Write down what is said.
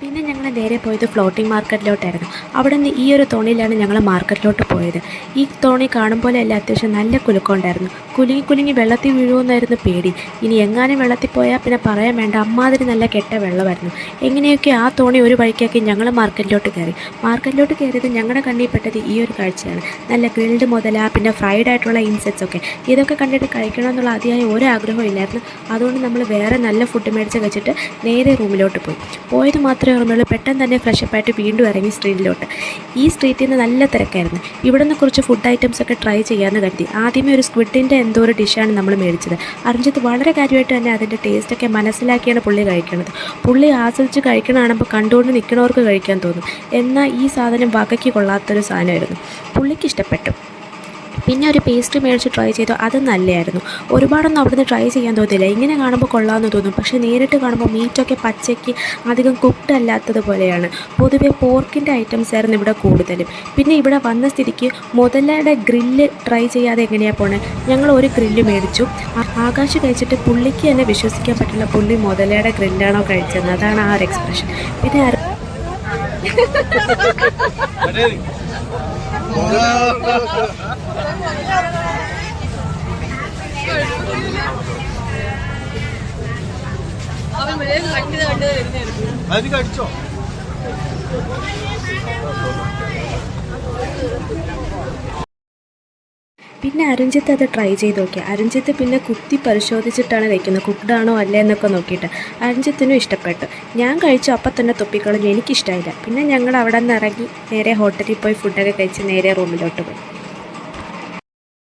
പിന്നെ ഞങ്ങൾ നേരെ പോയത് ഫ്ലോട്ടിംഗ് മാർക്കറ്റിലോട്ടായിരുന്നു. അവിടെ നിന്ന് ഈ ഒരു തോണിയിലാണ് ഞങ്ങൾ മാർക്കറ്റിലോട്ട് പോയത്. ഈ തോണി കാണും പോലെയല്ല, അത്യാവശ്യം നല്ല കുലുക്കമുണ്ടായിരുന്നു. കുലുങ്ങി കുലുങ്ങി വെള്ളത്തിൽ വീഴുമെന്നായിരുന്നു പേടി. ഇനി എങ്ങാനും വെള്ളത്തിൽ പോയാൽ പിന്നെ പറയാൻ വേണ്ട, അമ്മാതിരി നല്ല കെട്ട വെള്ളമായിരുന്നു. എങ്ങനെയൊക്കെ ആ തോണി ഒരു വഴിക്കാക്കി ഞങ്ങൾ മാർക്കറ്റിലോട്ട് കയറി. മാർക്കറ്റിലോട്ട് കയറിയത് ഞങ്ങളുടെ കണ്ണിൽ പെട്ടത് ഈ ഒരു കാഴ്ചയാണ്. നല്ല ഗ്രിൽഡ് മുതല, പിന്നെ ഫ്രൈഡ് ആയിട്ടുള്ള ഇൻസെക്ട്സ് ഒക്കെ. ഇതൊക്കെ കണ്ടിട്ട് കഴിക്കണമെന്നുള്ള അതിയായ ഒരാഗ്രഹം ഇല്ലായിരുന്നു. അതുകൊണ്ട് നമ്മൾ വേറെ നല്ല ഫുഡ് മേടിച്ച് കഴിച്ചിട്ട് നേരെ റൂമിലോട്ട് പോയത് മാത്രമേ ഓർമ്മയുള്ളൂ. പെട്ടെന്ന് തന്നെ ഫ്രഷപ്പായിട്ട് വീണ്ടും ഇറങ്ങി സ്ട്രീറ്റിലോട്ട്. ഈ സ്ട്രീറ്റിൽ നിന്ന് നല്ല തിരക്കായിരുന്നു. ഇവിടെ നിന്ന് കുറച്ച് ഫുഡ് ഐറ്റംസ് ഒക്കെ ട്രൈ ചെയ്യാമെന്ന് കരുതി. ആദ്യമേ ഒരു സ്ക്വിഡിൻ്റെ എന്തോ ഒരു ഡിഷാണ് നമ്മൾ മേടിച്ചത്. അറിഞ്ഞത് വളരെ കാര്യമായിട്ട് തന്നെ അതിൻ്റെ ടേസ്റ്റൊക്കെ മനസ്സിലാക്കിയാണ് പുള്ളി കഴിക്കുന്നത്. പുള്ളി ആസ്വദിച്ച് കഴിക്കണ കാണുമ്പോൾ കണ്ടുകൊണ്ട് നിൽക്കണവർക്ക് കഴിക്കാൻ തോന്നും. എന്നാൽ ഈ സാധനം വകയ്ക്ക് കൊള്ളാത്തൊരു സാധനമായിരുന്നു. പുള്ളിക്ക് ഇഷ്ടപ്പെട്ടു. പിന്നെ ഒരു പേസ്ട്രി മേടിച്ച് ട്രൈ ചെയ്തു. അത് നല്ലതായിരുന്നു. ഒരുപാടൊന്നും അവിടുന്ന് ട്രൈ ചെയ്യാൻ തോന്നില്ല. ഇങ്ങനെ കാണുമ്പോൾ കൊള്ളാമെന്ന് തോന്നും, പക്ഷേ നേരിട്ട് കാണുമ്പോൾ മീറ്റൊക്കെ പച്ചയ്ക്ക് അധികം കുക്ക്ഡ് അല്ലാത്തതുപോലെയാണ്. പൊതുവെ പോർക്കിൻ്റെ ഐറ്റംസ് ആയിരുന്നു ഇവിടെ കൂടുതലും. പിന്നെ ഇവിടെ വന്ന സ്ഥിതിക്ക് മുതലയുടെ ഗ്രില്ല് ട്രൈ ചെയ്യാതെ എങ്ങനെയാണ് പോണേ. ഞങ്ങൾ ഒരു ഗ്രില്ല് മേടിച്ചു. ആകാശ് കഴിച്ചിട്ട് പുള്ളിക്ക് തന്നെ വിശ്വസിക്കാൻ പറ്റില്ല പുള്ളി മുതലയുടെ ഗ്രില്ലാണോ കഴിച്ചതെന്ന്. അതാണ് ആ ഒരു എക്സ്പ്രഷൻ. പിന്നെ പിന്നെ അരുൺജിത്ത് അത് ട്രൈ ചെയ്ത് നോക്കി. അരുൺജിത്ത് പിന്നെ കുത്തി പരിശോധിച്ചിട്ടാണ് കഴിക്കുന്നത്, കുക്ക്ഡാണോ അല്ലേ എന്നൊക്കെ നോക്കിയിട്ട്. അരുൺജിത്തിനും ഇഷ്ടപ്പെട്ടു. ഞാൻ കഴിച്ചു, അപ്പം തന്നെ തുപ്പിക്കളഞ്ഞു. എനിക്കിഷ്ടമായില്ല. പിന്നെ ഞങ്ങൾ അവിടെ നിന്ന് ഇറങ്ങി നേരെ ഹോട്ടലിൽ പോയി ഫുഡൊക്കെ കഴിച്ച് നേരെ റൂമിലോട്ട് പോയി.